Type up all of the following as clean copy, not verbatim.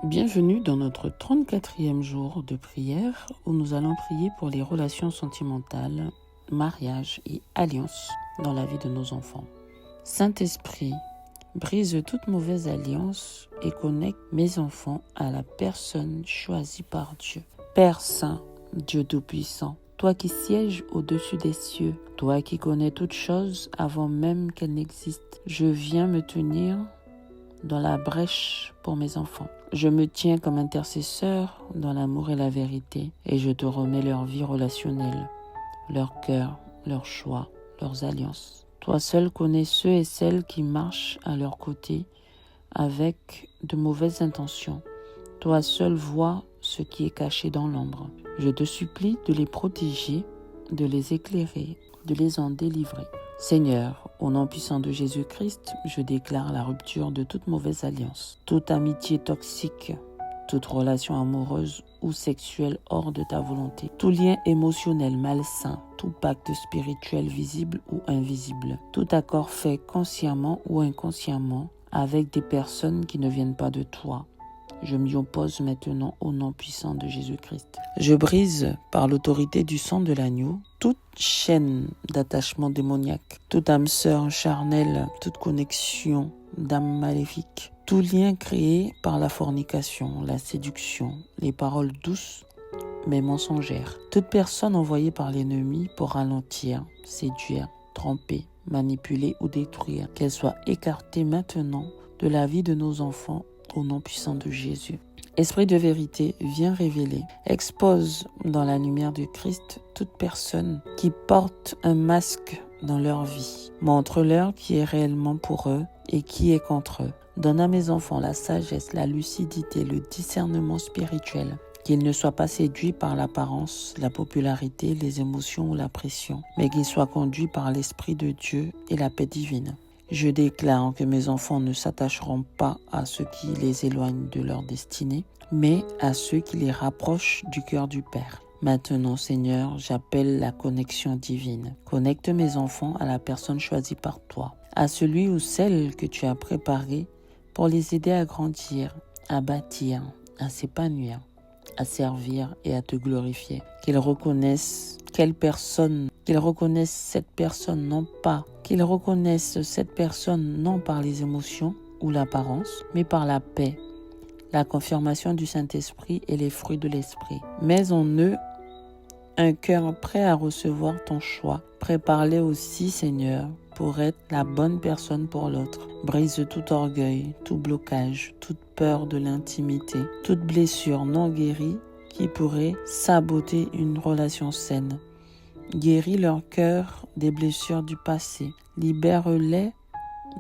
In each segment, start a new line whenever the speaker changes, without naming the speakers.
Bienvenue dans notre 34e jour de prière où nous allons prier pour les relations sentimentales, mariage et alliances dans la vie de nos enfants. Saint-Esprit, brise toute mauvaise alliance et connecte mes enfants à la personne choisie par Dieu. Père Saint, Dieu Tout-Puissant, toi qui sièges au-dessus des cieux, toi qui connais toutes choses avant même qu'elles n'existent, je viens me tenir dans la brèche pour mes enfants. Je me tiens comme intercesseur dans l'amour et la vérité et je te remets leur vie relationnelle, leur cœur, leurs choix, leurs alliances. Toi seul connais ceux et celles qui marchent à leur côté avec de mauvaises intentions. Toi seul vois ce qui est caché dans l'ombre. Je te supplie de les protéger, de les éclairer, de les en délivrer. Seigneur, au nom puissant de Jésus-Christ, je déclare la rupture de toute mauvaise alliance, toute amitié toxique, toute relation amoureuse ou sexuelle hors de ta volonté, tout lien émotionnel malsain, tout pacte spirituel visible ou invisible, tout accord fait consciemment ou inconsciemment avec des personnes qui ne viennent pas de toi. Je m'y oppose maintenant au nom puissant de Jésus-Christ. Je brise par l'autorité du sang de l'agneau toute chaîne d'attachement démoniaque, toute âme sœur charnelle, toute connexion d'âme maléfique, tout lien créé par la fornication, la séduction, les paroles douces mais mensongères, toute personne envoyée par l'ennemi pour ralentir, séduire, tromper, manipuler ou détruire, qu'elle soit écartée maintenant de la vie de nos enfants au nom puissant de Jésus. Esprit de vérité, viens révéler, expose dans la lumière de Christ toute personne qui porte un masque dans leur vie. Montre-leur qui est réellement pour eux et qui est contre eux. Donne à mes enfants la sagesse, la lucidité, le discernement spirituel. Qu'ils ne soient pas séduits par l'apparence, la popularité, les émotions ou la pression, mais qu'ils soient conduits par l'Esprit de Dieu et la paix divine. Je déclare que mes enfants ne s'attacheront pas à ceux qui les éloignent de leur destinée, mais à ceux qui les rapprochent du cœur du Père. Maintenant, Seigneur, j'appelle la connexion divine. Connecte mes enfants à la personne choisie par toi, à celui ou celle que tu as préparé pour les aider à grandir, à bâtir, à s'épanouir, à servir et à te glorifier. Qu'ils reconnaissent cette personne non par les émotions ou l'apparence, mais par la paix, la confirmation du Saint-Esprit et les fruits de l'Esprit. Mets en eux un cœur prêt à recevoir ton choix. Prépare-les aussi, Seigneur, pour être la bonne personne pour l'autre. Brise tout orgueil, tout blocage, toute peur de l'intimité, toute blessure non guérie qui pourrait saboter une relation saine. Guéris leur cœur des blessures du passé. Libère-les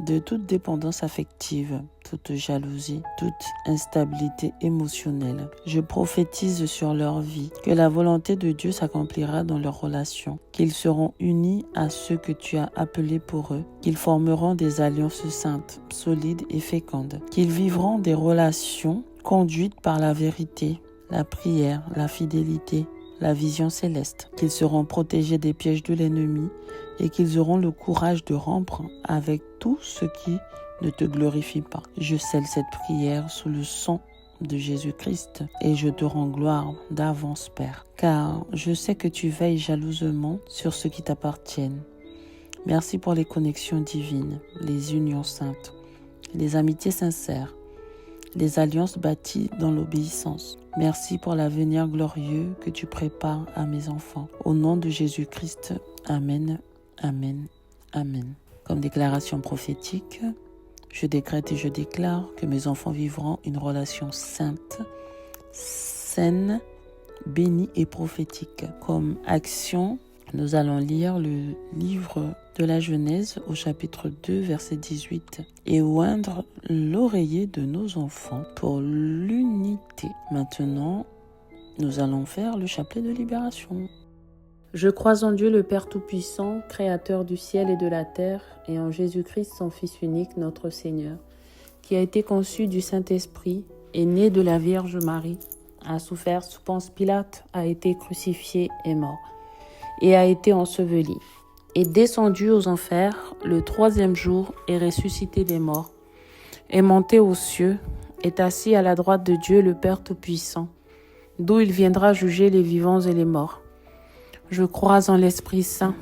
de toute dépendance affective, toute jalousie, toute instabilité émotionnelle. Je prophétise sur leur vie que la volonté de Dieu s'accomplira dans leurs relations, qu'ils seront unis à ceux que tu as appelés pour eux, qu'ils formeront des alliances saintes, solides et fécondes, qu'ils vivront des relations conduites par la vérité, la prière, la fidélité, la vision céleste, qu'ils seront protégés des pièges de l'ennemi et qu'ils auront le courage de rompre avec tout ce qui ne te glorifie pas. Je scelle cette prière sous le sang de Jésus-Christ et je te rends gloire d'avance, Père, car je sais que tu veilles jalousement sur ceux qui t'appartiennent. Merci pour les connexions divines, les unions saintes, les amitiés sincères, les alliances bâties dans l'obéissance. Merci pour l'avenir glorieux que tu prépares à mes enfants. Au nom de Jésus-Christ, Amen, Amen, Amen. Comme déclaration prophétique, je décrète et je déclare que mes enfants vivront une relation sainte, saine, bénie et prophétique. Comme action, nous allons lire le livre de la Genèse au chapitre 2, verset 18. Et oindre l'oreiller de nos enfants pour l'unité. Maintenant, nous allons faire le chapelet de libération.
Je crois en Dieu le Père Tout-Puissant, Créateur du ciel et de la terre, et en Jésus-Christ, son Fils unique, notre Seigneur, qui a été conçu du Saint-Esprit, est né de la Vierge Marie, a souffert sous Ponce Pilate, a été crucifié et mort, et a été enseveli, est descendu aux enfers le 3e jour, est ressuscité des morts, est monté aux cieux, est assis à la droite de Dieu le Père Tout-Puissant, d'où il viendra juger les vivants et les morts. Je crois en l'Esprit Saint,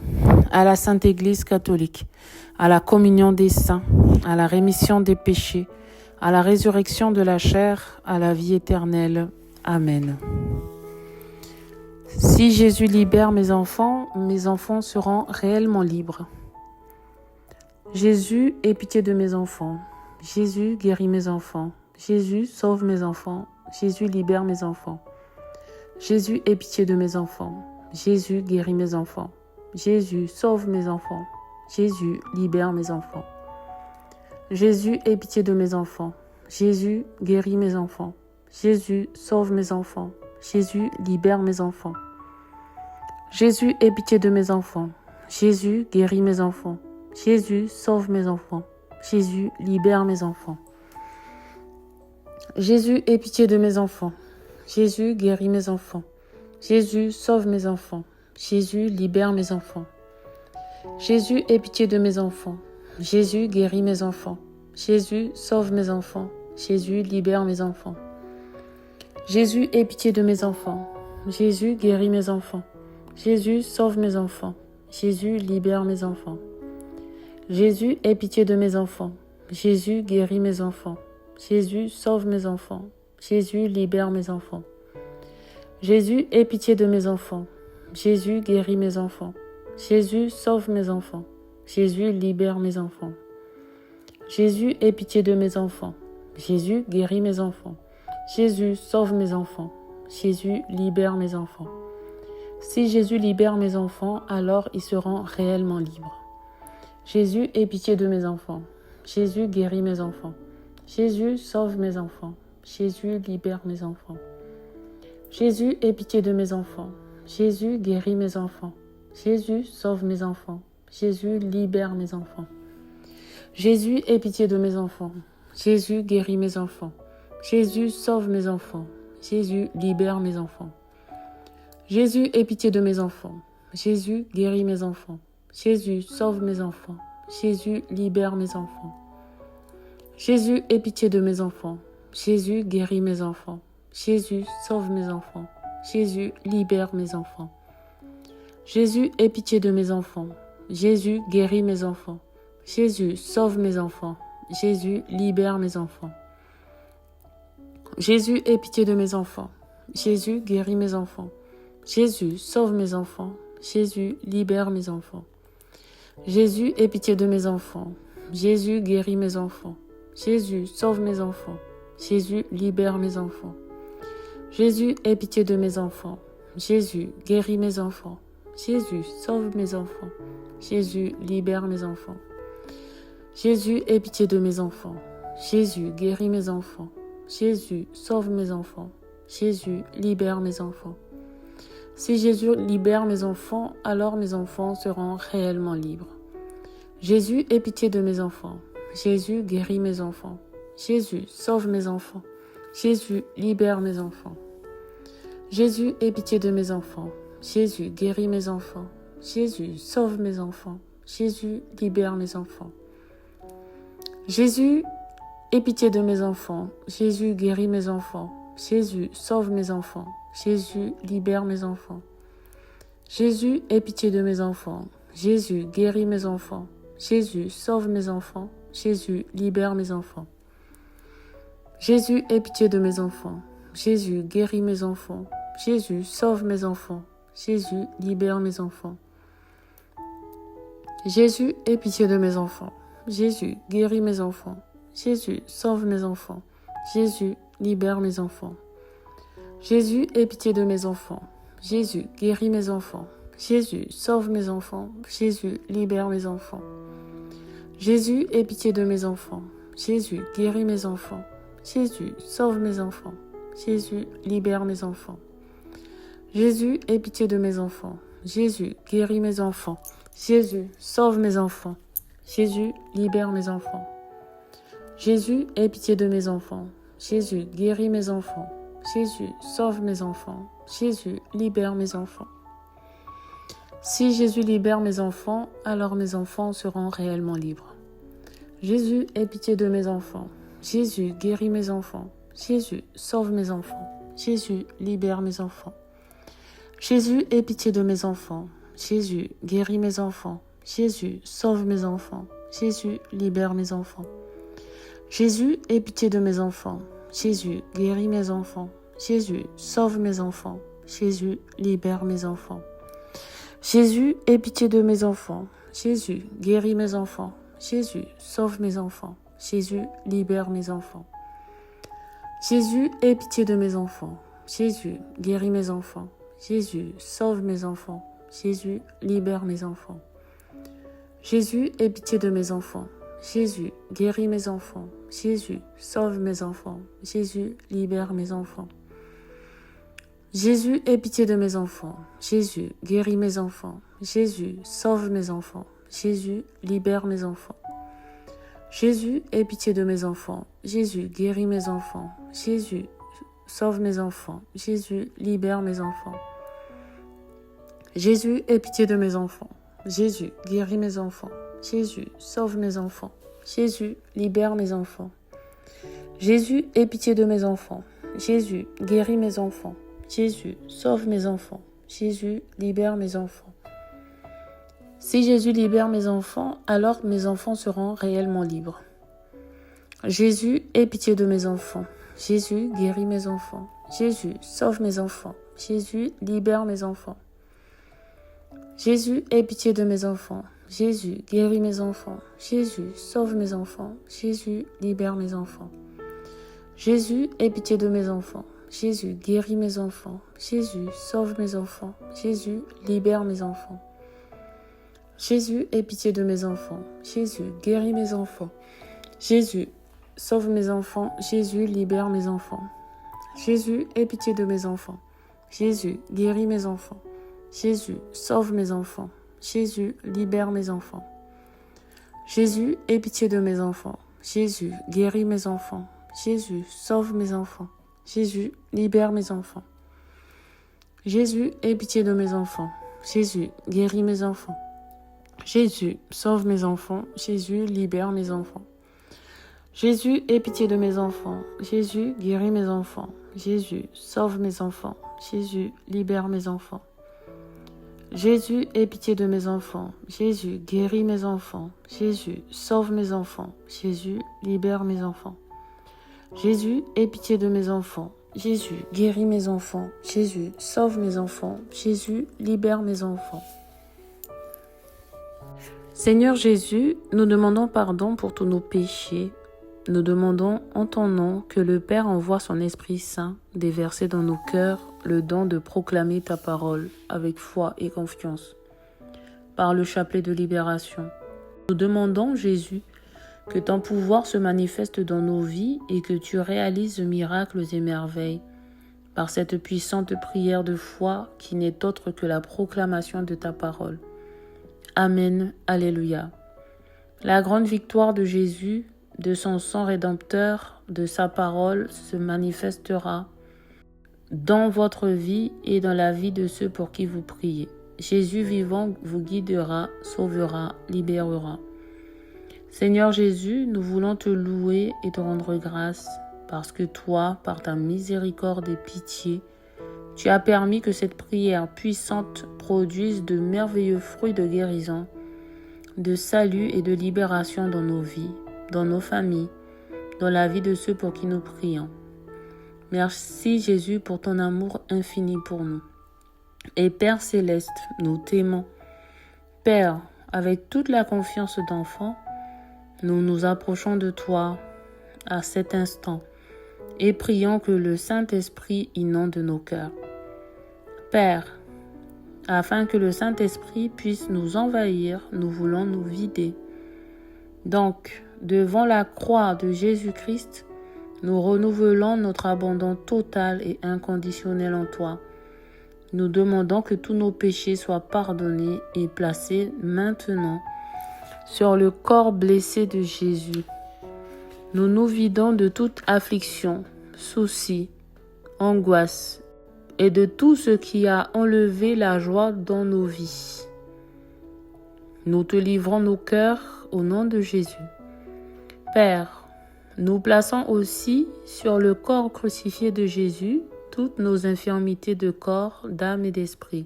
à la Sainte Église catholique, à la communion des saints, à la rémission des péchés, à la résurrection de la chair, à la vie éternelle. Amen. Si Jésus libère mes enfants seront réellement libres. Jésus, aie pitié de mes enfants. Jésus, guéris mes enfants. Jésus, sauve mes enfants. Jésus, libère mes enfants. Jésus, aie pitié de mes enfants. Jésus, guéris mes enfants. Jésus, sauve mes enfants. Jésus, libère mes enfants. Jésus, aie pitié de mes enfants. Jésus, guéris mes enfants. Jésus, sauve mes enfants. Jésus, libère mes enfants. Jésus, aie pitié de mes enfants. Jésus, guéris mes enfants. Jésus, sauve mes enfants. Jésus, libère mes enfants. Jésus, aie pitié de mes enfants. Jésus, guéris mes enfants. Jésus, sauve mes enfants. Jésus, libère mes enfants. Jésus, aie pitié de mes enfants. Jésus, guéris mes enfants. Jésus, sauve mes enfants. Jésus, libère mes enfants. Jésus, aie pitié de mes enfants. Jésus, guéris mes enfants. Jésus, sauve mes enfants. Jésus, libère mes enfants. Jésus, aie pitié de mes enfants. Jésus, guéris mes enfants. Jésus, sauve mes enfants. Jésus, libère mes enfants. Jésus, aie pitié de mes enfants. Jésus, guéris mes enfants. Jésus, sauve mes enfants. Jésus, libère mes enfants. Jésus, aie pitié de mes enfants. Jésus, guéris mes enfants. Jésus, sauve mes enfants. Jésus, libère mes enfants. Si Jésus libère mes enfants, alors ils seront réellement libres. Jésus, aie pitié de mes enfants. Jésus, guéris mes enfants. Jésus, sauve mes enfants. Jésus, libère mes enfants. Jésus, aie pitié de mes enfants. Jésus, guéris mes enfants. Jésus, sauve mes enfants. Jésus, libère mes enfants. Jésus, aie pitié de mes enfants. Jésus, guéris mes enfants. Jésus, sauve mes enfants. Jésus, libère mes enfants. Jésus, aie pitié de mes enfants. Jésus, guéris mes enfants. Jésus, sauve mes enfants. Jésus, libère mes enfants. Jésus, aie pitié de mes enfants. Jésus, guéris mes enfants. Jésus, sauve mes enfants. Jésus, libère mes enfants. Jésus, aie pitié de mes enfants. Jésus, guéris mes enfants. Jésus, sauve mes enfants. Jésus, libère mes enfants. Jésus, aie pitié de mes enfants. Jésus, guéris mes enfants. Jésus, sauve mes enfants. Jésus, libère mes enfants. Jésus, aie pitié de mes enfants. Jésus, guéris mes enfants. Jésus, sauve mes enfants. Jésus, libère mes enfants. Jésus, aie pitié de mes enfants. Jésus, guéris mes enfants. Jésus, sauve mes enfants. Jésus, libère mes enfants. Jésus, aie pitié de mes enfants. Jésus, guéris mes enfants. Jésus, sauve mes enfants. Jésus, libère mes enfants. Si Jésus libère mes enfants, alors mes enfants seront réellement libres. Jésus, aie pitié de mes enfants. Jésus, guéris mes enfants. Jésus, sauve mes enfants. Jésus, libère mes enfants. Jésus, aie pitié de mes enfants. Jésus, guéris mes enfants. Jésus, sauve mes enfants. Jésus, libère mes enfants. Jésus, aie pitié de mes enfants. Jésus, guéris mes enfants. Jésus, sauve mes enfants. Jésus, libère mes enfants. Jésus, aie pitié de mes enfants. Jésus, guéris mes enfants. Jésus, sauve mes enfants. Jésus, libère mes enfants. Jésus, aie pitié de mes enfants. Jésus, guéris mes enfants. Jésus, sauve mes enfants. Jésus, libère mes enfants. Jésus, aie pitié de mes enfants. Jésus, guéris mes enfants. Jésus, sauve mes enfants. Jésus, libère mes enfants. Jésus, aie pitié de mes enfants. Jésus, guéris mes enfants. Jésus, sauve mes enfants. Jésus, libère mes enfants. Jésus, aie pitié de mes enfants. Jésus, guéris mes enfants. Jésus, sauve mes enfants. Jésus, libère mes enfants. Jésus, aie pitié de mes enfants. Jésus, guéris mes enfants. Jésus, sauve mes enfants. Jésus, libère mes enfants. Jésus, aie pitié de mes enfants. Jésus, guéris mes enfants. Jésus, sauve mes enfants. Jésus, libère mes enfants. Si Jésus libère mes enfants, alors mes enfants seront réellement libres. Jésus, aie pitié de mes enfants. Jésus, guéris mes enfants. Jésus, sauve mes enfants. Jésus, libère mes enfants. Jésus, aie pitié de mes enfants. Jésus, guéris mes enfants. Jésus, sauve mes enfants. Jésus, libère mes enfants. Jésus, aie pitié de mes enfants. Jésus, guéris mes enfants. Jésus, sauve mes enfants. Jésus, libère mes enfants. Jésus, aie pitié de mes enfants. Jésus, guéris mes enfants. Jésus, sauve mes enfants. Jésus, libère mes enfants. Jésus, aie pitié de mes enfants. Jésus, guéris mes enfants. Jésus, sauve mes enfants. Jésus, libère mes enfants. Jésus, aie pitié de mes enfants. Jésus, guéris mes enfants. Jésus, sauve mes enfants. Jésus, libère mes enfants. Jésus, aie pitié de mes enfants. Jésus, guéris mes enfants. Jésus, sauve mes enfants. Jésus, libère mes enfants. Jésus, aie pitié de mes enfants. Jésus, guéris mes enfants. Jésus, sauve mes enfants. Jésus, libère mes enfants. Jésus, aie pitié de mes enfants. Jésus, guéris mes enfants. Jésus, sauve mes enfants. Jésus, libère mes enfants. Jésus, aie pitié de mes enfants. Jésus, guéris mes enfants. Jésus, sauve mes enfants. Jésus, libère mes enfants. Si Jésus libère mes enfants, alors mes enfants seront réellement libres. Jésus, aie pitié de mes enfants. Jésus, guéris mes enfants. Jésus, sauve mes enfants. Jésus, libère mes enfants. Jésus, aie pitié de mes enfants. Jésus, guéris mes enfants. Jésus, sauve mes enfants. Jésus, libère mes enfants. Jésus, aie pitié de mes enfants. Jésus, guéris mes enfants. Jésus, sauve mes enfants. Jésus, libère mes enfants. Jésus, aie pitié de mes enfants. Jésus, guéris mes enfants. Jésus, sauve mes enfants. Jésus, libère mes enfants. Jésus, aie pitié de mes enfants. Jésus, guéris mes enfants. Jésus, sauve mes enfants. Jésus, libère mes enfants. Jésus, aie pitié de mes enfants. Jésus, guéris mes enfants. Jésus, sauve mes enfants. Jésus, libère mes enfants. Jésus, aie pitié de mes enfants. Jésus, guéris mes enfants. Jésus, sauve mes enfants. Jésus, libère mes enfants. Jésus, aie pitié de mes enfants. Jésus, guéris mes enfants. Jésus, sauve mes enfants. Jésus, libère mes enfants. Jésus, aie pitié de mes enfants. Jésus, guéris mes enfants. Jésus, sauve mes enfants. Jésus, libère mes enfants. Jésus, aie pitié de mes enfants. Jésus, guéris mes enfants. Jésus, sauve mes enfants. Jésus, libère mes enfants. Seigneur Jésus, nous demandons pardon pour tous nos péchés. Nous demandons en ton nom que le Père envoie son Esprit Saint déverser dans nos cœurs le don de proclamer ta parole avec foi et confiance. Par le chapelet de libération, nous demandons, Jésus, que ton pouvoir se manifeste dans nos vies et que tu réalises miracles et merveilles par cette puissante prière de foi qui n'est autre que la proclamation de ta parole. Amen. Alléluia. La grande victoire de Jésus, de son sang rédempteur, de sa parole se manifestera dans votre vie et dans la vie de ceux pour qui vous priez. Jésus vivant vous guidera, sauvera, libérera. Seigneur Jésus, nous voulons te louer et te rendre grâce parce que toi, par ta miséricorde et pitié, tu as permis que cette prière puissante produise de merveilleux fruits de guérison, de salut et de libération dans nos vies, dans nos familles, dans la vie de ceux pour qui nous prions. Merci Jésus pour ton amour infini pour nous. Et Père Céleste, nous t'aimons. Père, avec toute la confiance d'enfant, nous nous approchons de toi à cet instant et prions que le Saint-Esprit inonde nos cœurs. Père, afin que le Saint-Esprit puisse nous envahir, nous voulons nous vider. Donc, devant la croix de Jésus-Christ, nous renouvelons notre abandon total et inconditionnel en toi. Nous demandons que tous nos péchés soient pardonnés et placés maintenant sur le corps blessé de Jésus. Nous nous vidons de toute affliction, souci, angoisse et de tout ce qui a enlevé la joie dans nos vies. Nous te livrons nos cœurs au nom de Jésus. Père, Nous plaçons aussi sur le corps crucifié de Jésus toutes nos infirmités de corps, d'âme et d'esprit,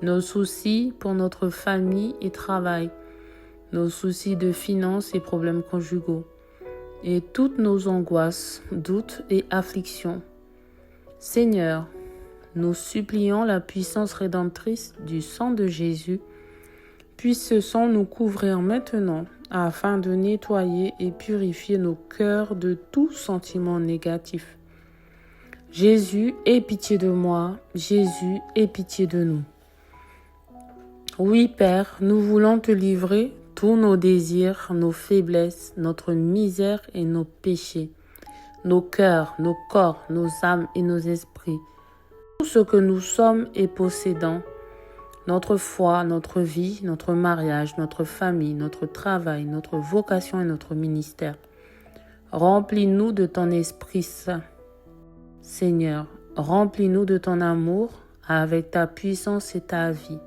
nos soucis pour notre famille et travail, nos soucis de finances et problèmes conjugaux, et toutes nos angoisses, doutes et afflictions. Seigneur, nous supplions la puissance rédemptrice du sang de Jésus, puisse ce sang nous couvrir maintenant afin de nettoyer et purifier nos cœurs de tout sentiment négatif. Jésus, aie pitié de moi. Jésus, aie pitié de nous. Oui, Père, nous voulons te livrer tous nos désirs, nos faiblesses, notre misère et nos péchés, nos cœurs, nos corps, nos âmes et nos esprits, tout ce que nous sommes et possédons, notre foi, notre vie, notre mariage, notre famille, notre travail, notre vocation et notre ministère. Remplis-nous de ton Esprit Saint. Seigneur, remplis-nous de ton amour avec ta puissance et ta vie.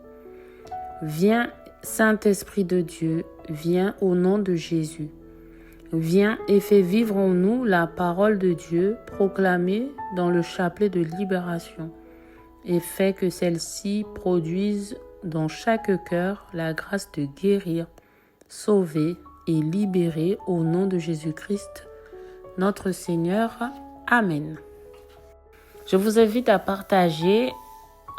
Viens, Saint-Esprit de Dieu, viens au nom de Jésus. Viens et fais vivre en nous la parole de Dieu proclamée dans le chapelet de libération et fais que celle-ci produise dans chaque cœur la grâce de guérir, sauver et libérer au nom de Jésus-Christ, notre Seigneur. Amen. Je vous invite à partager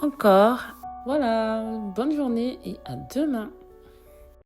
encore. Voilà, bonne journée et à demain.